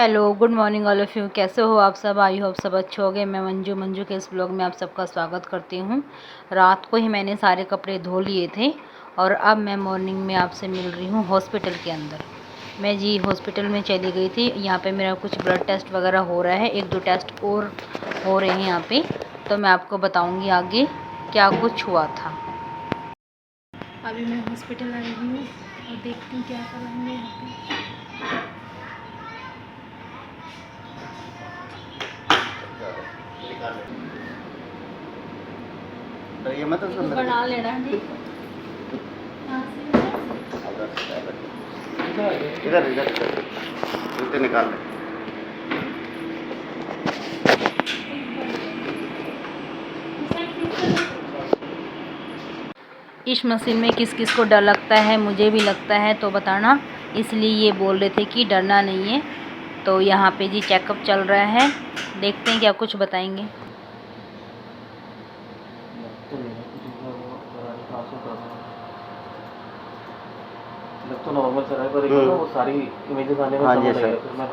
Hello good morning all of you. कैसे हो आप सब? आई होप सब अच्छे होंगे। मैं मंजू के इस ब्लॉग में आप सबका स्वागत करती हूँ। रात को ही मैंने सारे कपड़े धो लिए थे और अब मैं मॉर्निंग में आपसे मिल रही हूँ हॉस्पिटल के अंदर। मैं जी हॉस्पिटल में चली गई थी। यहाँ पे मेरा कुछ ब्लड टेस्ट वगैरह हो रहा है, 1-2 टेस्ट और हो रहे हैं यहाँ पे, तो मैं आपको बताऊँगी आगे क्या कुछ हुआ था। अभी मैं हॉस्पिटल आई हूँ और देखती हूँ क्या कर रहे हैं यहाँ पे। ये मत बना लेना जी। इधर इधर जूते निकाल ले। इस मशीन में किस किस को डर लगता है, मुझे भी लगता है, तो बताना। इसलिए ये बोल रहे थे कि डरना नहीं है। तो यहाँ पे जी चेकअप चल रहा है, देखते हैं क्या कुछ बताएंगे। तो नॉर्मल चल रहा है, पर वो सारी इमेजेस आने में समय लगेगा, फिर मैं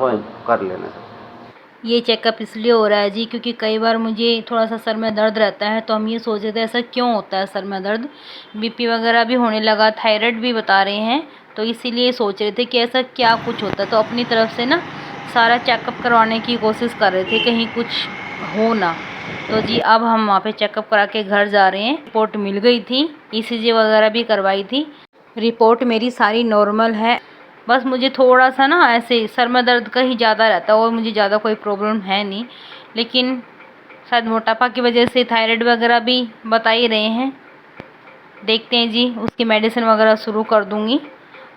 कर लेना सर। ये चेकअप इसलिए हो रहा है जी क्योंकि कई बार मुझे थोड़ा सा सर में दर्द रहता है, तो हम ये सोच रहे थे ऐसा क्यों होता है सर में दर्द। बीपी वगैरह भी होने लगा, थायराइड भी बता रहे हैं, तो इसीलिए सोच रहे थे कि ऐसा क्या कुछ होता है। तो अपनी तरफ से ना सारा चेकअप करवाने की कोशिश कर रहे थे, कहीं कुछ हो ना। तो जी अब हम वहाँ पे चेकअप करा के घर जा रहे हैं। रिपोर्ट मिल गई थी, ECG वगैरह भी करवाई थी। रिपोर्ट मेरी सारी नॉर्मल है। बस मुझे थोड़ा सा ना ऐसे सर में दर्द का ही ज़्यादा रहता है और मुझे ज़्यादा कोई प्रॉब्लम है नहीं, लेकिन शायद मोटापा की वजह से थायराइड वगैरह भी बता ही रहे हैं। देखते हैं जी, उसकी मेडिसिन वगैरह शुरू कर दूँगी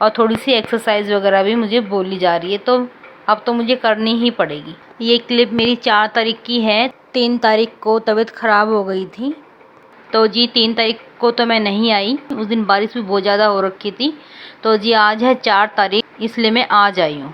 और थोड़ी सी एक्सरसाइज वगैरह भी मुझे बोली जा रही है, तो अब तो मुझे करनी ही पड़ेगी। ये क्लिप मेरी 4 तारीख की है। 3 तारीख को तबीयत ख़राब हो गई थी, तो जी 3 तारीख को तो मैं नहीं आई, उस दिन बारिश भी बहुत ज़्यादा हो रखी थी। तो जी आज है 4 तारीख, इसलिए मैं आज आई हूँ।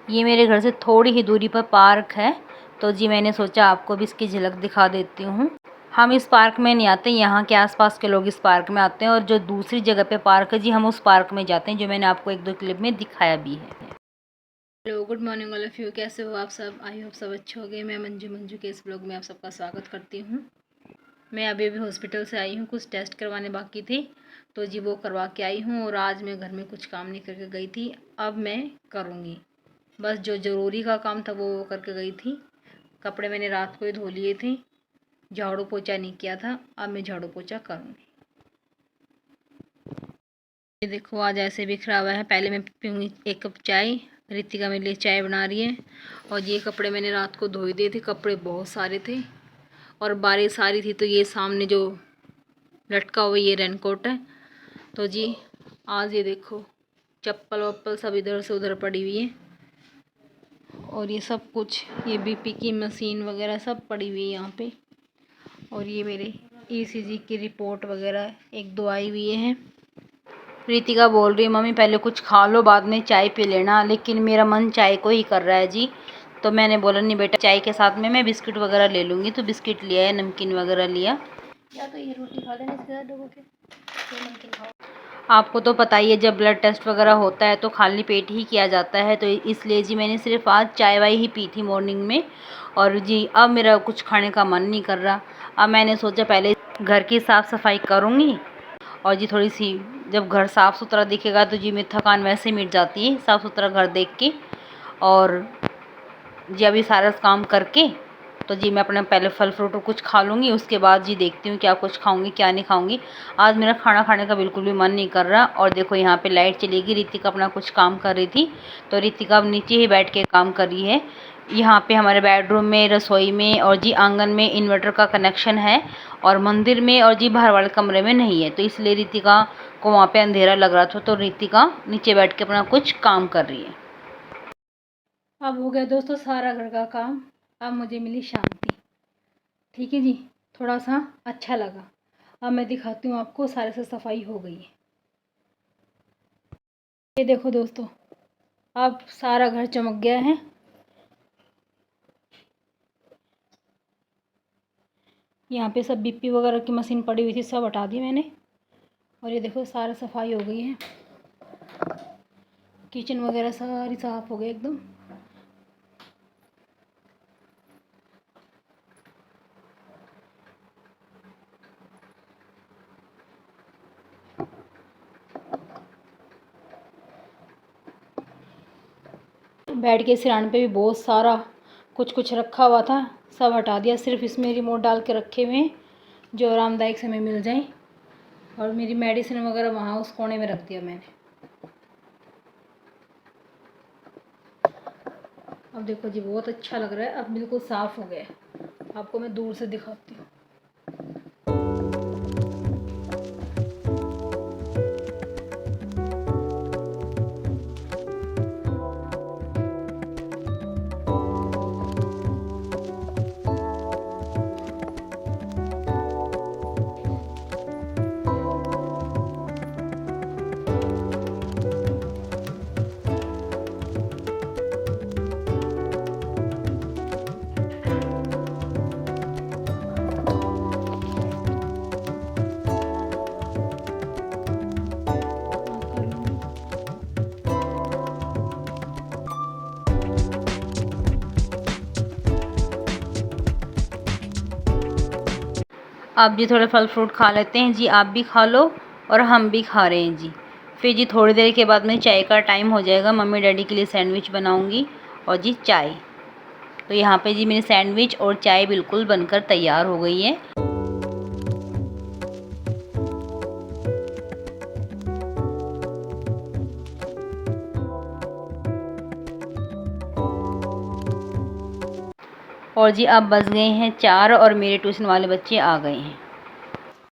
ये मेरे घर से थोड़ी ही दूरी पर पार्क है, तो जी मैंने सोचा आपको भी इसकी झलक दिखा देती हूँ। हम इस पार्क में नहीं आते, यहाँ के आसपास के लोग इस पार्क में आते हैं, और जो दूसरी जगह पे पार्क है जी हम उस पार्क में जाते हैं, जो मैंने आपको 1-2 क्लिप में दिखाया भी है। Hello good morning all of you. कैसे हो आप सब? आई होप सब अच्छे हो गए। मैं मंजू के इस ब्लॉग में आप सबका स्वागत करती हूँ। मैं अभी हॉस्पिटल से आई हूँ, कुछ टेस्ट करवाने बाकी थे, तो जी वो करवा के आई हूँ। और आज मैं घर में कुछ काम नहीं करके गई थी, अब मैं करूँगी। बस जो ज़रूरी का काम था वो करके गई थी। कपड़े मैंने रात को ही धो लिए थे, झाड़ू पोछा नहीं किया था, अब मैं झाड़ू पोछा करूँगी। ये देखो आज ऐसे बिखरा हुआ है। पहले मैं पीऊँगी 1 कप चाय, रितिका मेरे लिए चाय बना रही है। और ये कपड़े मैंने रात को धो दिए थे, कपड़े बहुत सारे थे और बारिश आ रही थी, तो ये सामने जो लटका हुआ ये रेनकोट है। तो जी आज ये देखो चप्पल वप्पल सब इधर से उधर पड़ी हुई है, और ये सब कुछ, ये बीपी की मशीन वगैरह सब पड़ी हुई है यहाँ पे। और ये मेरे ECG की रिपोर्ट वगैरह 1-2 आई हुई है। रितिका बोल रही है मम्मी पहले कुछ खा लो, बाद में चाय पी लेना, लेकिन मेरा मन चाय को ही कर रहा है जी। तो मैंने बोला नहीं बेटा, चाय के साथ में मैं बिस्किट वगैरह ले लूँगी, तो बिस्किट लिया है, नमकीन वगैरह लिया। या तो ये रोटी खा लेना इसके साथ डुबो के, तो नमकीन खाओ। आपको तो पता ही है जब ब्लड टेस्ट वगैरह होता है तो खाली पेट ही किया जाता है, तो इसलिए जी मैंने सिर्फ आज चाय वाय ही पी थी मॉर्निंग में। और जी अब मेरा कुछ खाने का मन नहीं कर रहा। अब मैंने सोचा पहले घर की साफ़ सफाई करूँगी, और जी थोड़ी सी जब घर साफ़ सुथरा दिखेगा तो जी मेरी थकान वैसे मिट जाती है साफ़ सुथरा घर देख के। और जी अभी सारा काम करके तो जी मैं अपना पहले फल फ्रूट कुछ खा लूँगी, उसके बाद जी देखती हूँ क्या कुछ खाऊंगी क्या नहीं खाऊंगी। आज मेरा खाना खाने का बिल्कुल भी मन नहीं कर रहा। और देखो यहाँ पे लाइट चली गई, रितिका अपना कुछ काम कर रही थी, तो रितिका अब नीचे ही बैठ के काम कर रही है। यहाँ पे हमारे बेडरूम में, रसोई में और जी आंगन में इन्वर्टर का कनेक्शन है, और मंदिर में और जी बाहर वाले कमरे में नहीं है, तो इसलिए रितिका को वहाँ पे अंधेरा लग रहा था, तो रितिका नीचे बैठ के अपना कुछ काम कर रही है। अब हो गया दोस्तों सारा घर का काम, अब मुझे मिली शांति। ठीक है जी, थोड़ा सा अच्छा लगा। अब मैं दिखाती हूँ आपको, सारे से सफाई हो गई है। ये देखो दोस्तों, अब सारा घर चमक गया है। यहाँ पे सब बीपी वगैरह की मशीन पड़ी हुई थी, सब हटा दी मैंने। और ये देखो सारा सफाई हो गई है। किचन वगैरह सारी साफ़ हो गई एकदम। बेड के सिरहाने पे भी बहुत सारा कुछ रखा हुआ था, सब हटा दिया। सिर्फ इसमें रिमोट डाल के रखे हुए हैं जो आरामदायक समय मिल जाए। और मेरी मेडिसिन वगैरह वहाँ उस कोने में रख दिया मैंने। अब देखो जी बहुत अच्छा लग रहा है, अब बिल्कुल साफ़ हो गया है। आपको मैं दूर से दिखाती हूँ। आप जी थोड़े फल फ्रूट खा लेते हैं जी, आप भी खा लो और हम भी खा रहे हैं जी। फिर जी थोड़ी देर के बाद में चाय का टाइम हो जाएगा। मम्मी डैडी के लिए सैंडविच बनाऊंगी और जी चाय। तो यहाँ पे जी मेरी सैंडविच और चाय बिल्कुल बनकर तैयार हो गई है। और जी अब बज गए हैं 4 और मेरे ट्यूशन वाले बच्चे आ गए हैं।